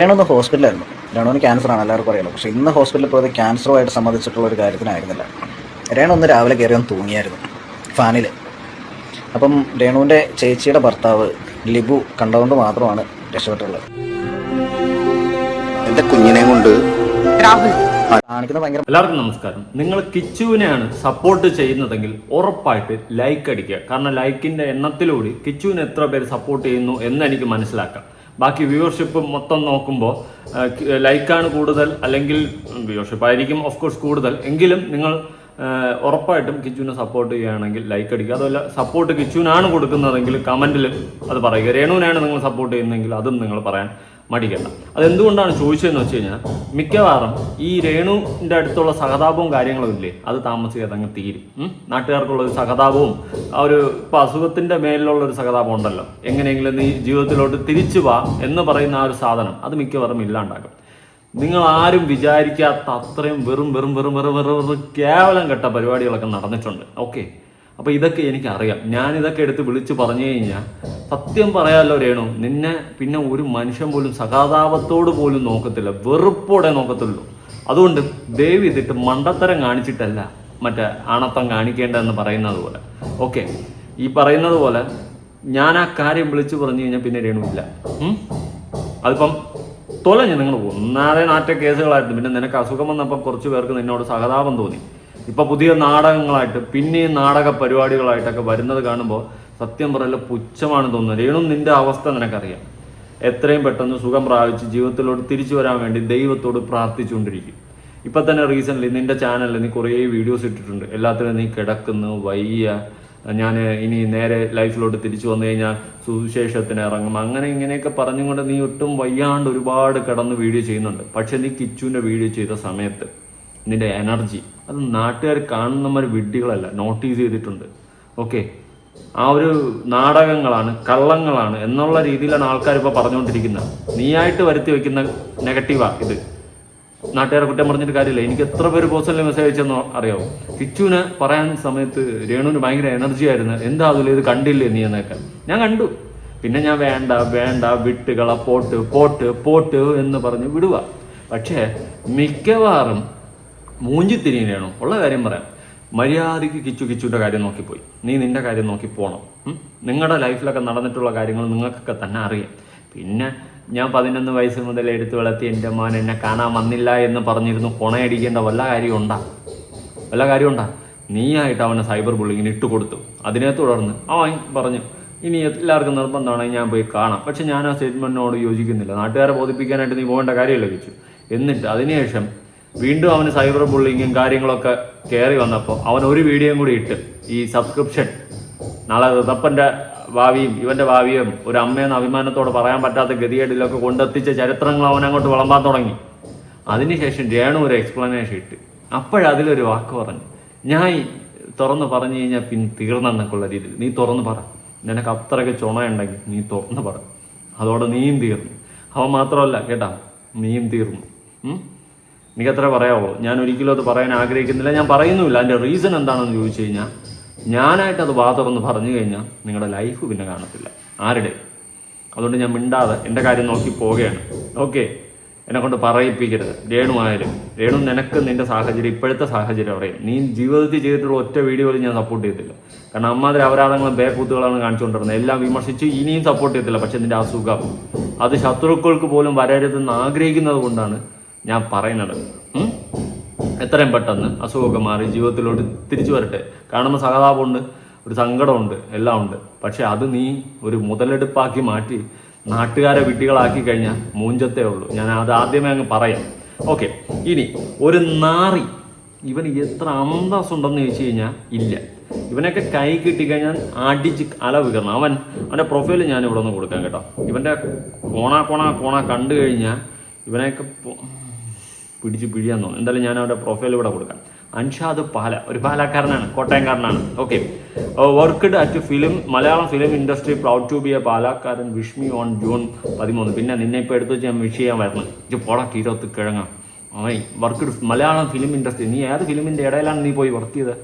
രേണു ഹോസ്പിറ്റലായിരുന്നു. രേണുവിന് ക്യാൻസറാണ്, എല്ലാവർക്കും അറിയാലോ. പക്ഷേ ഇന്ന് ഹോസ്പിറ്റലിൽ പോയത് ക്യാൻസറുമായിട്ട് സംബന്ധിച്ചിട്ടുള്ള ഒരു കാര്യത്തിനായിരുന്നില്ല. രേണു ഒന്ന് രാവിലെ കയറി ഒന്ന് തൂങ്ങിയായിരുന്നു ഫാനിൽ. അപ്പം രേണുവിൻ്റെ ചേച്ചിയുടെ ഭർത്താവ് ലിബു കണ്ടുകൊണ്ട് മാത്രമാണ് രക്ഷപ്പെട്ടുള്ളത്. എൻ്റെ കുഞ്ഞിനെ കൊണ്ട് രാഹുൽ കാണിക്കുന്നത് ഭയങ്കര. എല്ലാവർക്കും നമസ്കാരം. നിങ്ങൾ കിച്ചുവിനെയാണ് സപ്പോർട്ട് ചെയ്യുന്നതെങ്കിൽ ഉറപ്പായിട്ട് ലൈക്ക് അടിക്കുക. കാരണം ലൈക്കിന്റെ എണ്ണത്തിലൂടെ കിച്ചുവിനെ എത്ര പേര് സപ്പോർട്ട് ചെയ്യുന്നു എന്ന് എനിക്ക് മനസ്സിലാക്കാം. ബാക്കി വ്യൂവർഷിപ്പ് മൊത്തം നോക്കുമ്പോൾ ലൈക്കാണ് കൂടുതൽ, അല്ലെങ്കിൽ വ്യൂവർഷിപ്പ് ആയിരിക്കും ഓഫ് കോഴ്സ് കൂടുതൽ. എങ്കിലും നിങ്ങൾ ഉറപ്പായിട്ടും കിച്ചുവിനെ സപ്പോർട്ട് ചെയ്യുകയാണെങ്കിൽ ലൈക്ക് അടിക്കുക. അതുമല്ല സപ്പോർട്ട് കിച്ചുവിനാണ് കൊടുക്കുന്നതെങ്കിൽ കമൻറ്റിൽ അത് പറയുക. രേണുവിനാണ് നിങ്ങൾ സപ്പോർട്ട് ചെയ്യുന്നതെങ്കിൽ അതും നിങ്ങൾ പറയാൻ മടിക്കണ്ട. അതെന്തുകൊണ്ടാണ് ചോദിച്ചതെന്ന് വെച്ച് കഴിഞ്ഞാൽ മിക്കവാറും ഈ രേണുവിൻ്റെ അടുത്തുള്ള സഹതാപവും കാര്യങ്ങളും ഇല്ലേ, അത് താമസിക്കാതെ അങ്ങ് തീരും. നാട്ടുകാർക്കുള്ള ഒരു സഹതാപവും ആ ഒരു ഇപ്പോൾ അസുഖത്തിൻ്റെ മേലിലുള്ള ഒരു സഹതാപം ഉണ്ടല്ലോ, എങ്ങനെയെങ്കിലും നീ ജീവിതത്തിലോട്ട് തിരിച്ചു വാ എന്ന് പറയുന്ന ആ ഒരു സാധനം അത് മിക്കവാറും ഇല്ലാണ്ടാക്കും. നിങ്ങൾ ആരും വിചാരിക്കാത്ത അത്രയും വെറും വെറും വെറും വെറും വെറും വെറും കേവലം കെട്ട പരിപാടികളൊക്കെ നടന്നിട്ടുണ്ട്. ഓക്കെ, അപ്പോൾ ഇതൊക്കെ എനിക്കറിയാം. ഞാനിതൊക്കെ എടുത്ത് വിളിച്ച് പറഞ്ഞു കഴിഞ്ഞാൽ സത്യം പറയാമല്ലോ രേണു, നിന്നെ പിന്നെ ഒരു മനുഷ്യൻ പോലും സഹതാപത്തോട് പോലും നോക്കത്തില്ല, വെറുപ്പോടെ നോക്കത്തുള്ളൂ. അതുകൊണ്ട് ദയവ് ഇതിട്ട് മണ്ടത്തരം കാണിച്ചിട്ടല്ല മറ്റേ ആണത്തം കാണിക്കേണ്ടതെന്ന് പറയുന്നത് പോലെ. ഓക്കെ, ഈ പറയുന്നത് പോലെ ഞാൻ ആ കാര്യം വിളിച്ച് പറഞ്ഞു കഴിഞ്ഞാൽ പിന്നെ രേണു ഇല്ല. അതിപ്പം തൊലഞ്ഞ് നിങ്ങൾ ഒന്നാതെ നാറ്റ കേസുകളായിരുന്നു. പിന്നെ നിനക്ക് അസുഖം വന്നപ്പോൾ കുറച്ച് പേർക്ക് നിന്നോട് സഹതാപം തോന്നി. ഇപ്പൊ പുതിയ നാടകങ്ങളായിട്ട് പിന്നെയും നാടക പരിപാടികളായിട്ടൊക്കെ വരുന്നത് കാണുമ്പോൾ സത്യം പറയല്ല പുച്ഛമാണ് തോന്നുന്നത്. രേണു നിന്റെ അവസ്ഥ നിനക്കറിയാം. എത്രയും പെട്ടെന്ന് സുഖം പ്രാപിച്ച് ജീവിതത്തിലോട്ട് തിരിച്ചു വരാൻ വേണ്ടി ദൈവത്തോട് പ്രാർത്ഥിച്ചുകൊണ്ടിരിക്കും. ഇപ്പം തന്നെ റീസെൻ്റ്ലി നിന്റെ ചാനലിൽ നീ കുറേ വീഡിയോസ് ഇട്ടിട്ടുണ്ട്. എല്ലാത്തിലും നീ കിടക്കുന്നു, വയ്യ, ഞാൻ ഇനി നേരെ ലൈഫിലോട്ട് തിരിച്ചു വന്നു കഴിഞ്ഞാൽ സുവിശേഷത്തിന് ഇറങ്ങും, അങ്ങനെ ഇങ്ങനെയൊക്കെ പറഞ്ഞുകൊണ്ട് നീ ഒട്ടും വയ്യാണ്ട് ഒരുപാട് കിടന്ന് വീഡിയോ ചെയ്യുന്നുണ്ട്. പക്ഷെ നീ കിച്ചുവിൻ്റെ വീഡിയോ ചെയ്ത സമയത്ത് നിന്റെ എനർജി അത് നാട്ടുകാർ കാണുന്നവർ വിഡ്ഢികളല്ല, നോട്ടീസ് ചെയ്തിട്ടുണ്ട്. ഓക്കെ, ആ ഒരു നാടകങ്ങളാണ്, കള്ളങ്ങളാണ് എന്നുള്ള രീതിയിലാണ് ആൾക്കാർ ഇപ്പോൾ പറഞ്ഞുകൊണ്ടിരിക്കുന്നത്. നീയായിട്ട് വരുത്തി വെക്കുന്ന നെഗറ്റീവാ ഇത്. നാട്ടുകാരെ കുറ്റം പറഞ്ഞിട്ട് കാര്യമില്ല. എനിക്ക് എത്ര പേര് പേഴ്സണലി മെസ്സേജ് അയച്ചെന്നോ അറിയാമോ? കിച്ചുവിന് പറയാൻ സമയത്ത് രേണുവിന് ഭയങ്കര എനർജി ആയിരുന്നു. എന്താ അതിൽ ഇത് കണ്ടില്ലേ നീ എന്നൊക്കെ. ഞാൻ കണ്ടു. പിന്നെ ഞാൻ വേണ്ട വേണ്ട വിട്ടുകള പോട്ട് പോട്ട് പോട്ട് എന്ന് പറഞ്ഞ് വിടുക. പക്ഷേ മിക്കവാറും മൂഞ്ചിത്തിരിയണോ ഉള്ള കാര്യം പറയാം. മര്യാദയ്ക്ക് കിച്ചുവിൻ്റെ കാര്യം നോക്കിപ്പോയി. നീ നിന്റെ കാര്യം നോക്കി പോകണം. നിങ്ങളുടെ ലൈഫിലൊക്കെ നടന്നിട്ടുള്ള കാര്യങ്ങൾ നിങ്ങൾക്കൊക്കെ തന്നെ അറിയാം. പിന്നെ ഞാൻ 11 വയസ്സ് മുതൽ എടുത്തു വളർത്തി എൻ്റെ മോൻ എന്നെ കാണാൻ വന്നില്ല എന്ന് പറഞ്ഞിരുന്നു കൊണയടിക്കേണ്ട വല്ല കാര്യമുണ്ടാ? നീയായിട്ട് അവനെ സൈബർ ബുള്ളിങ്ങിന് ഇട്ടുകൊടുത്തു. അതിനെ തുടർന്ന് അവൻ പറഞ്ഞു ഇനി എല്ലാവർക്കും നിർബന്ധമാണെങ്കിൽ ഞാൻ പോയി കാണാം. പക്ഷെ ഞാൻ ആ സ്റ്റേറ്റ്മെൻറ്റിനോട് യോജിക്കുന്നില്ല. നാട്ടുകാരെ ബോധിപ്പിക്കാനായിട്ട് നീ പോകേണ്ട കാര്യമല്ല കിച്ചു. എന്നിട്ട് അതിനുശേഷം വീണ്ടും അവന് സൈബർ ബുള്ളിങ്ങും കാര്യങ്ങളൊക്കെ കയറി വന്നപ്പോൾ അവൻ ഒരു വീഡിയോയും കൂടി ഇട്ട് ഈ സബ്സ്ക്രിപ്ഷൻ നാളെ ഋതപ്പൻ്റെ ഭാവിയും ഇവൻ്റെ ഭാവിയും ഒരു അമ്മയെന്ന് അഭിമാനത്തോട് പറയാൻ പറ്റാത്ത ഗതികേടിലൊക്കെ കൊണ്ടെത്തിച്ച ചരിത്രങ്ങൾ അവൻ അങ്ങോട്ട് വിളമ്പാൻ തുടങ്ങി. അതിനുശേഷം രേണു ഒരു എക്സ്പ്ലനേഷൻ ഇട്ട് അപ്പോഴതിലൊരു വാക്ക് പറഞ്ഞു, ഞാൻ തുറന്ന് പറഞ്ഞു കഴിഞ്ഞാൽ പിന്നെ തീർന്നെന്നൊക്കെയുള്ള രീതിയിൽ നീ തുറന്ന് പറ. നിനക്ക് അത്രയ്ക്ക് ചുണയുണ്ടെങ്കിൽ നീ തുറന്ന് പറ. അതോടെ നീയും തീർന്നു. അവൻ മാത്രമല്ല കേട്ടാ, നീയും തീർന്നു. എനിക്കത്ര പറയാവോ? ഞാൻ ഒരിക്കലും അത് പറയാൻ ആഗ്രഹിക്കുന്നില്ല, ഞാൻ പറയുന്നുമില്ല. അതിൻ്റെ റീസൺ എന്താണെന്ന് ചോദിച്ചു കഴിഞ്ഞാൽ ഞാനായിട്ടത് തുറന്ന് പറഞ്ഞു കഴിഞ്ഞാൽ നിങ്ങളുടെ ലൈഫ് പിന്നെ കാണത്തില്ല ആരുടെ. അതുകൊണ്ട് ഞാൻ മിണ്ടാതെ എൻ്റെ കാര്യം നോക്കി പോവുകയാണ്. ഓക്കെ, എന്നെക്കൊണ്ട് പറയിപ്പിക്കരുത്. രേണു ആയാലും രേണു നിനക്ക് നിൻ്റെ സാഹചര്യം, ഇപ്പോഴത്തെ സാഹചര്യം അറിയാം. നീ ജീവിതത്തിൽ ചെയ്തിട്ടുള്ള ഒറ്റ വീഡിയോയിൽ ഞാൻ സപ്പോർട്ട് ചെയ്തില്ല. കാരണം അമ്മാതിരി അപരാധങ്ങളും ബേക്കൂത്തുകളാണ് കാണിച്ചുകൊണ്ടിരുന്നത്. എല്ലാം വിമർശിച്ച് ഇനിയും സപ്പോർട്ട് ചെയ്തില്ല. പക്ഷെ നിൻ്റെ അസുഖം അത് ശത്രുക്കൾക്ക് പോലും വരരുതെന്ന് ആഗ്രഹിക്കുന്നത് കൊണ്ടാണ് ഞാൻ പറയുന്നത്. എത്രയും പെട്ടെന്ന് അസുഖമൊക്കെ മാറി ജീവിതത്തിലോട്ട് തിരിച്ചു വരട്ടെ. കാണുമ്പോൾ സഹതാപമുണ്ട്, ഒരു സങ്കടമുണ്ട്, എല്ലാം ഉണ്ട്. പക്ഷെ അത് നീ ഒരു മുതലെടുപ്പാക്കി മാറ്റി നാട്ടുകാരെ വിഡ്ഢികളാക്കി കഴിഞ്ഞാൽ മൂഞ്ചത്തേ ഉള്ളൂ. ഞാൻ അത് ആദ്യമേ അങ്ങ് പറയാം. ഓക്കെ, ഇനി ഒരു നാറി ഇവന് എത്ര അന്തസ്സുണ്ടെന്ന് ചോദിച്ചു കഴിഞ്ഞാൽ ഇല്ല. ഇവനൊക്കെ കൈ കിട്ടിക്കഴിഞ്ഞാൽ അടിച്ച് അലവികരണം. അവൻ്റെ പ്രൊഫൈൽ ഞാൻ ഇവിടെ നിന്ന് കൊടുക്കാം കേട്ടോ. ഇവൻ്റെ കോണ കണ്ടു കഴിഞ്ഞാൽ ഇവനെയൊക്കെ പിടിച്ച് പിഴിയാൻ തോന്നും. എന്തായാലും ഞാൻ അവരുടെ പ്രൊഫൈൽ ഇവിടെ കൊടുക്കാം. അൻഷാദ് പാല, ഒരു പാലക്കാരനാണ്, കോട്ടയംകാരനാണ്. Okay, worked at Malayalam film industry, proud to be a പാലക്കാരൻ, വിഷ് മീ ഓൺ ജൂൺ 13. പിന്നെ നിന്നെ ഇപ്പോൾ എടുത്ത് വെച്ച് ഞാൻ വിഷ് ചെയ്യാൻ വരണം. ഇത് പോടക്ക് 20 കിഴങ്ങ. Worked Malayalam film industry. നീ ഏത് ഫിലിമിൻ്റെ ഇടയിലാണ് നീ പോയി വർക്ക് ചെയ്തത്?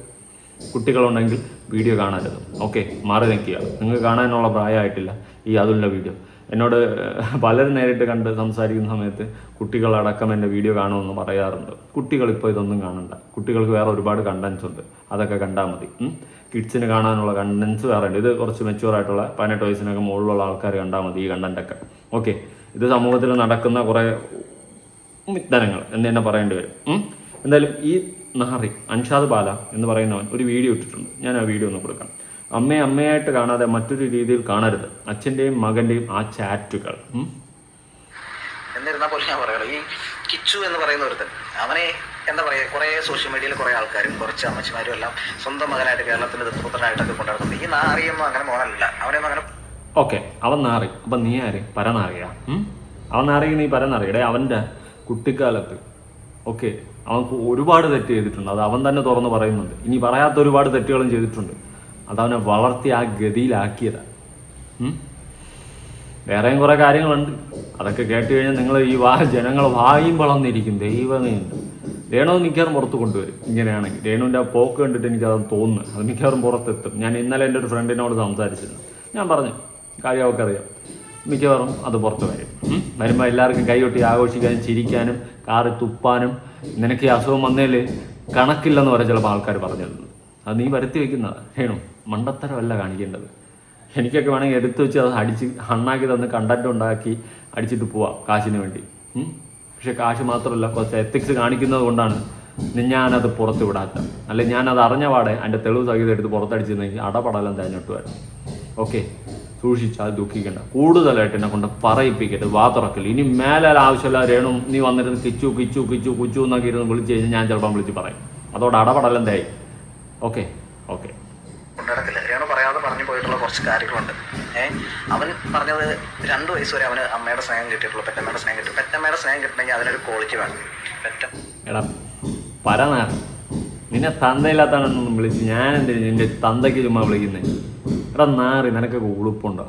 കുട്ടികളുണ്ടെങ്കിൽ വീഡിയോ കാണരുത്. ഓക്കെ, മാറി നിൽക്കുക. നിങ്ങൾക്ക് കാണാനുള്ള പ്രായമായിട്ടില്ല ഈ അതുള്ള വീഡിയോ. എന്നോട് പലരും നേരിട്ട് കണ്ട് സംസാരിക്കുന്ന സമയത്ത് കുട്ടികളടക്കം എൻ്റെ വീഡിയോ കാണുമെന്ന് പറയാറുണ്ട്. കുട്ടികളിപ്പോൾ ഇതൊന്നും കാണണ്ട, കുട്ടികൾക്ക് വേറെ ഒരുപാട് കണ്ടൻസ് ഉണ്ട്, അതൊക്കെ കണ്ടാൽ മതി. കിഡ്സിന് കാണാനുള്ള കണ്ടൻസ് വേറെ ഉണ്ട്. ഇത് കുറച്ച് മെച്യൂറായിട്ടുള്ള 18 വയസ്സിനൊക്കെ മുകളിലുള്ള ആൾക്കാർ കണ്ടാൽ മതി ഈ കണ്ടൻറ്റൊക്കെ. ഓക്കെ, ഇത് സമൂഹത്തിൽ നടക്കുന്ന കുറേ മിത്തനങ്ങൾ എന്ന് തന്നെ പറയേണ്ടി വരും. എന്തായാലും ഈ നാറി അൻഷാദ് ബാല എന്ന് പറയുന്നവൻ ഒരു വീഡിയോ ഇട്ടിട്ടുണ്ട്. ഞാൻ ആ വീഡിയോ ഒന്ന് കൊടുക്കാം. അമ്മയായിട്ട് കാണാതെ മറ്റൊരു രീതിയിൽ കാണരുത്, അച്ഛൻ്റെയും മകൻ്റെയും ആ ചാറ്റുകൾ. എന്നിരുന്നാൽ പോലും ഞാൻ പറയുള്ളൂ, ഈ കിച്ചു എന്ന് പറയുന്ന ഒരുത്തൻ, അവനെ എന്താ പറയുക, കുറേ സോഷ്യൽ മീഡിയയിൽ കുറേ ആൾക്കാരും കുറച്ച് അമ്മച്ചിമാരും എല്ലാം സ്വന്തം മകനായിട്ട് കേരളത്തിൻ്റെ ദത്തുപുത്രനായിട്ടൊക്കെ കൊണ്ടുവരുന്നുണ്ട്. ഈ നാറിയൊന്നും അങ്ങനെ മോനല്ല, അവനെയൊന്നും അങ്ങനെ. ഓക്കെ, അവൻ നാറി. അപ്പം നീ ആര്? പരനാറിയാ? അവൻ നാറി, നീ പരനാറിയടേ. അവൻ്റെ കുട്ടിക്കാലത്ത് ഓക്കെ അവൻക്ക് ഒരുപാട് തെറ്റ് ചെയ്തിട്ടുണ്ട്. അത് അവൻ തന്നെ തുറന്ന് പറയുന്നുണ്ട്. ഇനി പറയാത്ത ഒരുപാട് തെറ്റുകളും ചെയ്തിട്ടുണ്ട്. അതവനെ വളർത്തി ആ ഗതിയിലാക്കിയതാണ്. വേറെയും കുറേ കാര്യങ്ങളുണ്ട്, അതൊക്കെ കേട്ട് കഴിഞ്ഞാൽ നിങ്ങൾ ഈ ജനങ്ങൾ വായും വളർന്നിരിക്കും. ദൈവമേ, രേണു മിക്കവാറും പുറത്ത് കൊണ്ടുവരും. ഇങ്ങനെയാണെങ്കിൽ രേണുവിൻ്റെ ആ പോക്ക് കണ്ടിട്ട് എനിക്കത് തോന്നുന്നു, അത് മിക്കവാറും പുറത്തെത്തും. ഞാൻ ഇന്നലെ എൻ്റെ ഒരു ഫ്രണ്ടിനോട് സംസാരിച്ചിരുന്നു. ഞാൻ പറഞ്ഞു, കാര്യം അവർക്ക് അറിയാം, മിക്കവാറും അത് പുറത്ത് വരും. വരുമ്പോൾ എല്ലാവർക്കും കൈകൊട്ടി ആഘോഷിക്കാനും ചിരിക്കാനും കാറി തുപ്പാനും. നിനക്ക് ഈ അസുഖം വന്നതിൽ കണക്കില്ലെന്ന് വരെ ചിലപ്പോൾ ആൾക്കാർ പറഞ്ഞിരുന്നത്. അത് നീ വരുത്തി വയ്ക്കുന്നതാണ്. രേണു, മണ്ടത്തരമല്ല കാണിക്കേണ്ടത്. എനിക്കൊക്കെ വേണമെങ്കിൽ എടുത്തു വെച്ച് അത് അടിച്ച് ഹണ്ണാക്കി തന്ന് കണ്ടന്റ് ഉണ്ടാക്കി അടിച്ചിട്ട് പോവാം കാശിന് വേണ്ടി. പക്ഷെ കാശ് മാത്രമല്ല, കുറച്ച് എത്തിക്സ് കാണിക്കുന്നത് കൊണ്ടാണ് ഞാനത് പുറത്ത് വിടാത്ത. അല്ലെങ്കിൽ ഞാനത് അറിഞ്ഞ പാടെ എൻ്റെ തെളിവ് സഹിതം എടുത്ത് പുറത്തടിച്ചിരുന്നെങ്കിൽ അടപടലം തേഞ്ഞിട്ടുമായിരുന്നു. ഓക്കെ, സൂക്ഷിച്ചാൽ ദുഃഖിക്കേണ്ട. കൂടുതലായിട്ട് എന്നെ കൊണ്ട് പറയിപ്പിക്കരുത്, വാ തുറക്കല്. ഇനി മേലാൽ ആവശ്യമില്ല രേണു നീ വന്നിരുന്ന് കിച്ചു കിച്ചു കിച്ചു കുച്ചു എന്നൊക്കെ ഇരുന്ന് വിളിച്ച് കഴിഞ്ഞാൽ ഞാൻ ചിലപ്പം വിളിച്ച് പറയും. അതോടെ അടപടലം തേയി. ഓക്കെ ഓക്കെ, കൊണ്ടിടക്കില്ല. രേണു പറയാതെ പറഞ്ഞു പോയിട്ടുള്ള കുറച്ച് കാര്യങ്ങളുണ്ട്. അവൻ പറഞ്ഞത് 2 വയസ്സ് വരെ അവന് അമ്മയുടെ സ്നേഹം കിട്ടിയിട്ടുള്ളൂ, പെറ്റമ്മയുടെ സ്നേഹം കിട്ടും. പെറ്റമ്മയുടെ സ്നേഹം കിട്ടണമെങ്കിൽ അതിനൊരു ക്വാളിറ്റി വേണം. എടാ പരനാർ, നിന്നെ തന്തയില്ലാത്തവനൊന്നും വിളിച്ച് ഞാൻ എന്തിനു നിന്റെ തന്തയ്ക്ക് ചുമ്മാ വിളിക്കുന്നത്? എടാ നാറി, നിനക്കൊക്കെ ഉളുപ്പുണ്ടോ?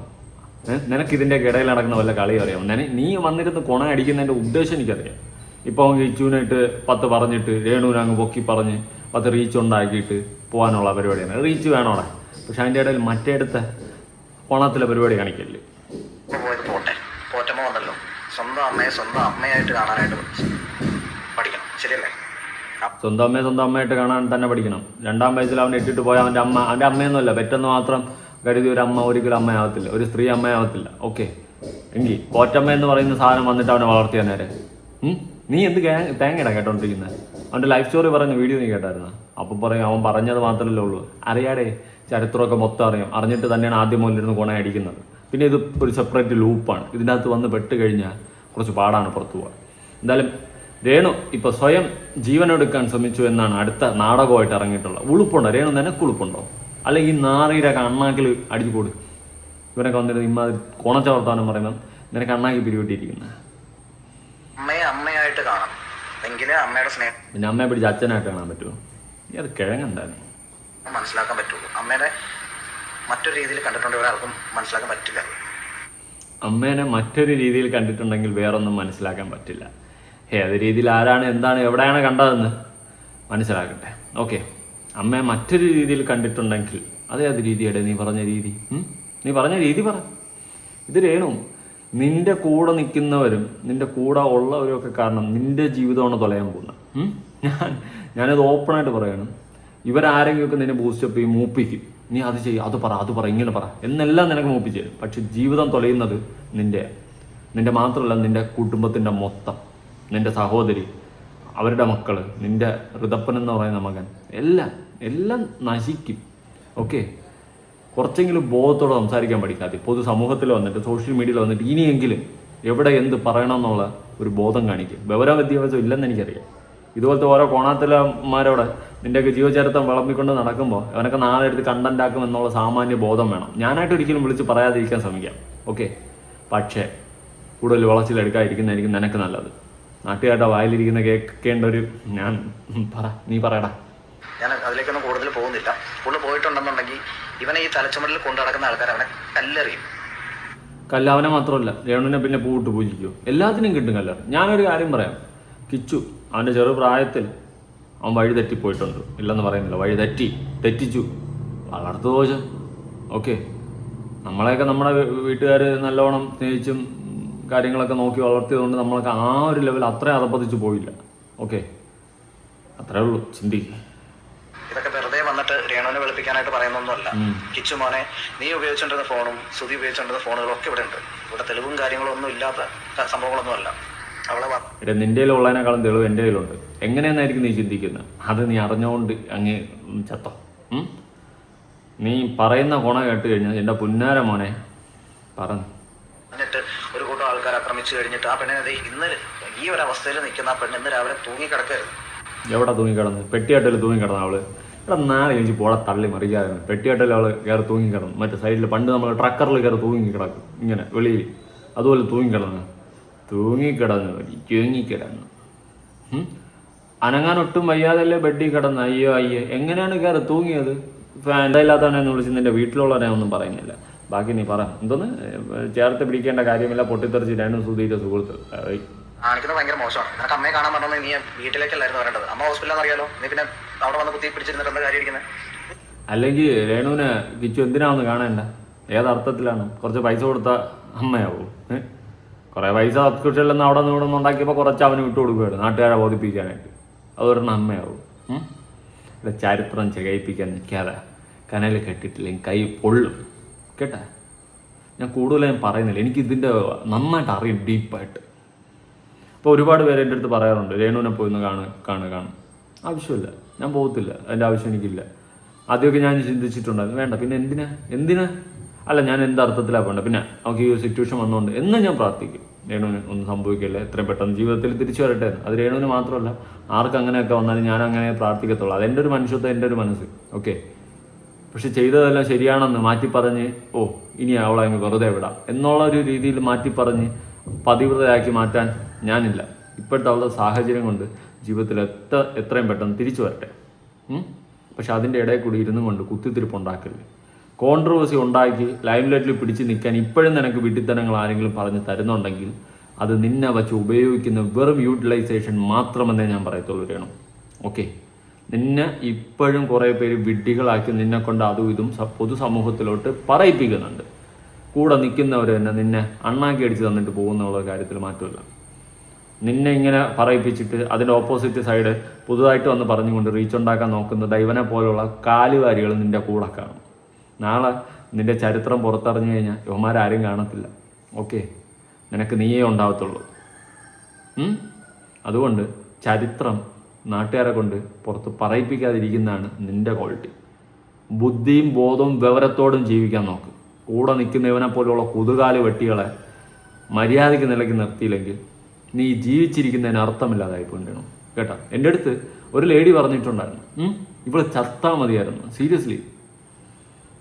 നിനക്ക് ഇതിൻ്റെ ഇടയിൽ നടക്കുന്ന വല്ല കളിയും അറിയാം? നീ വന്നിരുന്ന് കൊണ അടിക്കുന്നതിൻ്റെ ഉദ്ദേശം എനിക്കറിയാം. ഇപ്പോൾ കിച്ചുവിനായിട്ട് 10 പറഞ്ഞിട്ട് രേണുവിനെ അങ്ങ് പൊക്കി പറഞ്ഞ് 10 റീച്ച് ഉണ്ടാക്കിയിട്ട് പോകാനുള്ള പരിപാടിയാണ്. റീച്ച് വേണോടെ, പക്ഷെ അതിൻ്റെ ഇടയിൽ മറ്റേടുത്ത ഓണത്തിലെ പരിപാടി കാണിക്കല്ലേ. പോയത് പോട്ടെ, പോറ്റമ്മ വന്നല്ലോ. സ്വന്തം അമ്മയെ സ്വന്തം അമ്മയായിട്ട് കാണാനായിട്ട് പഠിക്കണം, ശരിയല്ലേ? സ്വന്തം അമ്മയായിട്ട് കാണാൻ തന്നെ പഠിക്കണം. 2-ാം വയസ്സിൽ അവൻ ഇട്ടിട്ട് പോയ അവൻ്റെ അമ്മയൊന്നുമല്ല, പെട്ടെന്ന് മാത്രം കരുതി ഒരു അമ്മ ഒരിക്കലും അമ്മയാവത്തില്ല, ഒരു സ്ത്രീ അമ്മയാവത്തില്ല. ഓക്കെ, എങ്കിൽ പോറ്റമ്മ എന്ന് പറയുന്ന സാധനം വന്നിട്ട് അവനെ വളർത്തിയ നേരെ നീ എന്ത് തേങ്ങയിടാൻ കേട്ടോണ്ടിരിക്കുന്നത്? അവൻ്റെ ലൈഫ് സ്റ്റോറി പറയുന്ന വീഡിയോ നീ കേട്ടായിരുന്നു. അപ്പം പറയും അവൻ പറഞ്ഞത് മാത്രമല്ലേ ഉള്ളൂ, അറിയാടേ ചരിത്രമൊക്കെ മൊത്തം അറിയാം. അറിഞ്ഞിട്ട് തന്നെയാണ് ആദ്യം മുതലിരുന്ന് കൊണ അടിക്കുന്നത്. പിന്നെ ഇത് ഒരു സെപ്പറേറ്റ് ലൂപ്പാണ്. ഇതിൻ്റെ അകത്ത് വന്ന് പെട്ട് കഴിഞ്ഞാൽ കുറച്ച് പാടാണ് പുറത്തു പോകാൻ. എന്തായാലും രേണു ഇപ്പോൾ സ്വയം ജീവനെടുക്കാൻ ശ്രമിച്ചു എന്നാണ് അടുത്ത നാടകമായിട്ട് ഇറങ്ങിയിട്ടുള്ളത്. ഉളുപ്പുണ്ടോ രേണു? നിനക്ക് ഉളുപ്പുണ്ടോ? അല്ലെങ്കിൽ ഈ നാറിയുടെ അണ്ണാക്കിൽ അടിച്ചു കൊടു. ഇവനൊക്കെ വന്നിരുന്ന് ഇമാതിരി കോണച്ച വർത്താനം പറയുമ്പോൾ നിനക്ക് അണ്ണാക്കി പിരിവിട്ടിരിക്കുന്നത്. അമ്മയെ അമ്മയായിട്ട് കാണാം, എങ്കിലേ അമ്മയുടെ സ്നേഹം. പിന്നെ അമ്മയെ പിടിച്ച് അച്ഛനായിട്ട് കാണാൻ പറ്റുമോ? നീ അത് കിഴങ്ങുണ്ടായിരുന്നു മനസ്സിലാക്കാൻ പറ്റുള്ളൂ. അമ്മേനെ മറ്റൊരു രീതിയിൽ കണ്ടിട്ടുണ്ടെങ്കിൽ ഒരാൾക്കും മനസ്സിലാക്കാൻ പറ്റില്ല. അമ്മേനെ മറ്റൊരു രീതിയിൽ കണ്ടിട്ടുണ്ടെങ്കിൽ വേറൊന്നും മനസ്സിലാക്കാൻ പറ്റില്ല. ഏത് രീതിയിൽ ആരാണ് എന്താണ് എവിടെയാണ് കണ്ടതെന്ന് മനസ്സിലാക്കട്ടെ. ഓക്കെ, അമ്മയെ മറ്റൊരു രീതിയിൽ കണ്ടിട്ടുണ്ടെങ്കിൽ അതേത് രീതിയുടെ നീ പറഞ്ഞ രീതി? നീ പറഞ്ഞ രീതി പറ. ഇത് രേണു, നിന്റെ കൂടെ നിൽക്കുന്നവരും നിന്റെ കൂടെ ഉള്ളവരും ഒക്കെ കാരണം നിന്റെ ജീവിതമാണ് തൊലയാൻ പോകുന്നത്. ഞാനത് ഓപ്പണായിട്ട് പറയണം. ഇവരാരെങ്കിലുമൊക്കെ നിന്നെ ബൂസ്റ്റപ്പ് ചെയ്യും, മൂപ്പിക്കും. നീ അത് ചെയ്യും, അത് പറ, ഇങ്ങനെ പറ എന്നെല്ലാം നിനക്ക് മൂപ്പിച്ച് തരും. പക്ഷെ ജീവിതം തൊലയുന്നത് നിന്റെ മാത്രമല്ല, നിന്റെ കുടുംബത്തിൻ്റെ മൊത്തം, നിന്റെ സഹോദരി, അവരുടെ മക്കൾ, നിന്റെ ഋതപ്പൻ എന്ന് പറയുന്ന മകൻ, എല്ലാം നശിക്കും. ഓക്കെ, കുറച്ചെങ്കിലും ബോധത്തോടെ സംസാരിക്കാൻ പഠിക്കാതെ പൊതു സമൂഹത്തിൽ വന്നിട്ട് സോഷ്യൽ മീഡിയയിൽ വന്നിട്ട് ഇനിയെങ്കിലും എവിടെ എന്ത് പറയണമെന്നുള്ള ഒരു ബോധം കാണിക്കും. വിവര വിദ്യാഭ്യാസം ഇല്ലെന്ന് എനിക്കറിയാം. ഇതുപോലത്തെ ഓരോ കോണാത്തലന്മാരോട് നിൻ്റെയൊക്കെ ജീവചരിത്രം വിളമ്പിക്കൊണ്ട് നടക്കുമ്പോൾ അവനൊക്കെ നാളെ എടുത്ത് കണ്ടന്റ് ആക്കും എന്നുള്ള സാമാന്യ ബോധം വേണം. ഞാനായിട്ട് ഒരിക്കലും വിളിച്ച് പറയാതിരിക്കാൻ ശ്രമിക്കാം. ഓക്കെ, പക്ഷേ കൂടുതൽ വളച്ചിലെടുക്കാതിരിക്കുന്നതായിരിക്കും നിനക്ക് നല്ലത്. നാട്ടുകാരുടെ വായിലിരിക്കുന്ന കേൾക്കേണ്ട ഒരു നീ പറയടാ. ഞാൻ അതിലേക്കൊന്നും കൂടുതൽ പോകുന്നില്ല. കൂടുതൽ പോയിട്ടുണ്ടെന്നുണ്ടെങ്കിൽ ഇവനെ ഈ തലച്ചുമടിൽ കൊണ്ടു നടക്കുന്ന ആൾക്കാർ അവനെ കല്ലെറിയും. കല്ലവനെ മാത്രമല്ല, രേണുവിനെ പിന്നെ പൂവിട്ട് പൂജിക്കും. എല്ലാത്തിനും കിട്ടും കല്ലറി. ഞാനൊരു കാര്യം പറയാം, കിച്ചു അവൻ്റെ ചെറുപ്രായത്തിൽ അവൻ വഴി തെറ്റിപ്പോയിട്ടുണ്ട്, ഇല്ലെന്ന് പറയുന്നില്ല, വഴി തെറ്റിച്ചു വളർത്തു ദോഷം. ഓക്കെ, നമ്മളെയൊക്കെ നമ്മുടെ വീട്ടുകാർ നല്ലോണം സ്നേഹിച്ചും കാര്യങ്ങളൊക്കെ നോക്കി വളർത്തിയതുകൊണ്ട് നമ്മളൊക്കെ ആ ഒരു ലെവൽ അത്രയും അധപ്പതിച്ച് പോയില്ല. ഓക്കെ, അത്രേ ഉള്ളൂ. ചിന്തിക്കുക. ഇതൊക്കെ വെറുതെ വന്നിട്ട് രേണുവിനെ വെളുപ്പിക്കാനായിട്ട് പറയുന്നൊന്നുമല്ല. കിച്ചു മോനെ, നീ ഉപയോഗിച്ചുകൊണ്ടിരുന്ന ഫോണും സുധി ഉപയോഗിച്ചുകൊണ്ടിരുന്ന ഫോണുകളും ഒക്കെ ഇവിടെ ഉണ്ട്. ഇവിടെ തെളിവും കാര്യങ്ങളും ഒന്നും ഇല്ലാത്ത സംഭവങ്ങളൊന്നും അല്ല. അവളെ നിന്റെ കയ്യിലുള്ളതിനേക്കാളും തെളിവ് എൻ്റെ കയ്യിലുണ്ട്. എങ്ങനെയെന്നായിരിക്കും നീ ചിന്തിക്കുന്നത്? അത് നീ അറിഞ്ഞുകൊണ്ട് അങ്ങ് ചത്തോ? നീ പറയുന്ന ഗുണ കേട്ട് കഴിഞ്ഞാൽ എൻ്റെ പുന്നാര മോനെ പറഞ്ഞു. എന്നിട്ട് ഒരു കൂട്ടം ആൾക്കാർ ആക്രമിച്ചു കഴിഞ്ഞിട്ട് ആ പെണ്ണിനെ ഇന്നലെ ഈ ഒരു അവസ്ഥയിൽ നിൽക്കുന്ന ആ പെണ്ണ് ഇന്ന് രാവിലെ തൂങ്ങിക്കിടക്കായിരുന്നു. എവിടെ തൂങ്ങിക്കിടന്ന്? പെട്ടിയാട്ടിൽ തൂങ്ങിക്കിടന്ന അവള്. ഇവിടെ നാളെ കഴിച്ച് പോളെ തള്ളി മറിക്കായിരുന്നു. പെട്ടിയാട്ടിൽ അവള് കയറി തൂങ്ങിക്കിടന്നു. മറ്റേ സൈഡിൽ പണ്ട് നമ്മൾ ട്രക്കറിൽ കയറി തൂങ്ങിക്കിടക്കും ഇങ്ങനെ വെളിയിൽ, അതുപോലെ തൂങ്ങിക്കിടന്നു അനങ്ങാനൊട്ടും വയ്യാതല്ലേ ബെഡിൽ കിടന്ന്. അയ്യോ അയ്യോ, എങ്ങനെയാണ് കയറി തൂങ്ങിയത്? ഫാൻ്റെ ഇല്ലാത്തവനെന്ന് വിളിച്ച് നിന്റെ വീട്ടിലുള്ളവരെ ഒന്നും പറയുന്നില്ല. ബാക്കി നീ പറ. എന്തോന്ന് ചേർത്ത് പിടിക്കേണ്ട കാര്യമില്ല, പൊട്ടിത്തെറിച്ച് രണ്ടും സുധീരെ സുഹൃത്ത് കാണിക്കുന്നത് ഭയങ്കര മോശമാണ്. നിനക്ക് അമ്മയെ കാണാൻ പറഞ്ഞത് നീ വീട്ടിലേക്കല്ലായിരുന്നു വരേണ്ടത്. അമ്മ ഹോസ്പിറ്റലിൽ അറിയാലോ. നീ പിന്നെ അവിടെ വന്ന് കുത്തി പിടിച്ചിരുന്നിട്ട് എന്താ കാര്യം ഇരിക്കുന്നത്? അല്ലെങ്കിൽ രേണുവിനെ കിച്ചു എന്തിനാണെന്ന് കാണേണ്ട? ഏതർത്ഥത്തിലാണ്? കുറച്ച് പൈസ കൊടുത്ത അമ്മയാവും. കുറേ പൈസ സബ്സ്ക്രിപ്ഷനിൽ അവിടെ നിന്ന് ഇവിടെ നിന്ന് ഉണ്ടാക്കിയപ്പോൾ കുറച്ച് അവന് വിട്ടു കൊടുക്കുകയായിരുന്നു നാട്ടുകാരെ ബോധിപ്പിക്കാനായിട്ട്. അതൊരെണ്ണം അമ്മയാവും. ഇവിടെ ചരിത്രം ചകയിപ്പിക്കാൻ നിൽക്കാതെ കനൽ കെട്ടിട്ടില്ലെങ്കിൽ കൈ പൊള്ളും കേട്ടാ. ഞാൻ കൂടുതലും പറയുന്നില്ല, എനിക്കിതിൻ്റെ നന്നായിട്ട് അറിയും ഡീപ്പായിട്ട്. അപ്പോൾ ഒരുപാട് പേര് എൻ്റെ അടുത്ത് പറയാറുണ്ട്, രേണുവിനെ പോയി ഒന്ന് കാണും. ആവശ്യമില്ല, ഞാൻ പോകത്തില്ല, അതിൻ്റെ ആവശ്യം എനിക്കില്ല. ആദ്യമൊക്കെ ഞാൻ ചിന്തിച്ചിട്ടുണ്ടായിരുന്നു, വേണ്ട പിന്നെ എന്തിനാ അല്ല, ഞാൻ എന്തർത്ഥത്തിലാണ് പോകേണ്ടത്. പിന്നെ നമുക്ക് ഈ ഒരു സിറ്റുവേഷൻ വന്നുകൊണ്ട് എന്നും ഞാൻ പ്രാർത്ഥിക്കും, രേണുവിന് ഒന്നും സംഭവിക്കില്ല, എത്രയും പെട്ടെന്ന് ജീവിതത്തിൽ തിരിച്ചു വരട്ടെ. അത് രേണുവിന് മാത്രമല്ല, ആർക്ക് അങ്ങനെയൊക്കെ വന്നാലും ഞാൻ അങ്ങനെ പ്രാർത്ഥിക്കത്തുള്ളൂ. അതെൻ്റെ ഒരു മനുഷ്യത്വം, എൻ്റെ ഒരു മനസ്സ്. ഓക്കെ, പക്ഷെ ചെയ്തതെല്ലാം ശരിയാണെന്ന് മാറ്റി പറഞ്ഞ് ഇനി അവളെ അങ്ങ് വെറുതെ വിടാം എന്നുള്ള ഒരു രീതിയിൽ മാറ്റി പറഞ്ഞ് പതിവ്രതയാക്കി മാറ്റാൻ ഞാനില്ല. ഇപ്പോഴത്തെ അവളുടെ സാഹചര്യം കൊണ്ട് ജീവിതത്തിൽ എത്രയും പെട്ടെന്ന് തിരിച്ചു വരട്ടെ. പക്ഷെ അതിൻ്റെ ഇടയിൽ കൂടി ഇരുന്നും കൊണ്ട് കുത്തിത്തിരിപ്പുണ്ടാക്കരുത്. കോൺട്രവേഴ്സി ഉണ്ടാക്കി ലൈവ് ലൈറ്റിൽ പിടിച്ച് നിൽക്കാൻ ഇപ്പോഴും നിനക്ക് വിഡ്ഢിത്തനങ്ങൾ ആരെങ്കിലും പറഞ്ഞ് തരുന്നുണ്ടെങ്കിൽ അത് നിന്നെ വച്ച് ഉപയോഗിക്കുന്ന വെറും യൂട്ടിലൈസേഷൻ മാത്രമെന്നേ ഞാൻ പറയത്തുള്ളൂ വേണം. ഓക്കെ, നിന്നെ ഇപ്പോഴും കുറേ പേര് വിഡ്ഢികളാക്കി നിന്നെ കൊണ്ട് അതും ഇതും പൊതുസമൂഹത്തിലോട്ട് പറയിപ്പിക്കുന്നുണ്ട്. കൂടെ നിൽക്കുന്നവർ തന്നെ നിന്നെ അണ്ണാക്കി അടിച്ച് തന്നിട്ട് പോകുന്നുള്ള കാര്യത്തിൽ മാറ്റമില്ല. നിന്നെ ഇങ്ങനെ പറയിപ്പിച്ചിട്ട് അതിൻ്റെ ഓപ്പോസിറ്റ് സൈഡ് പുതുതായിട്ട് വന്ന് പറഞ്ഞുകൊണ്ട് റീച്ച് ഉണ്ടാക്കാൻ നോക്കുന്ന ദൈവനെ പോലുള്ള കാലുവാരികൾ നിൻ്റെ കൂടെ കാണും. നാളെ നിൻ്റെ ചരിത്രം പുറത്തറിഞ്ഞു കഴിഞ്ഞാൽ യുവമാരാരും കാണത്തില്ല. ഓക്കെ, നിനക്ക് നീയേ ഉണ്ടാവത്തുള്ളൂ. അതുകൊണ്ട് ചരിത്രം നാട്ടുകാരെ കൊണ്ട് പുറത്ത് പറയിപ്പിക്കാതിരിക്കുന്നതാണ് നിൻ്റെ ക്വാളിറ്റി. ബുദ്ധിയും ബോധവും വിവരത്തോടും ജീവിക്കാൻ നോക്ക്. കൂടെ നിൽക്കുന്നവനെ പോലെയുള്ള കുതുകാല് വെട്ടികളെ മര്യാദയ്ക്ക് നിലയ്ക്ക് നിർത്തിയില്ലെങ്കിൽ നീ ജീവിച്ചിരിക്കുന്നതിന് അർത്ഥമില്ലാതായിക്കൊണ്ടിരണം കേട്ടോ. എൻ്റെ അടുത്ത് ഒരു ലേഡി പറഞ്ഞിട്ടുണ്ടായിരുന്നു, ഇവിടെ ചത്താൽ മതിയായിരുന്നു. സീരിയസ്ലി,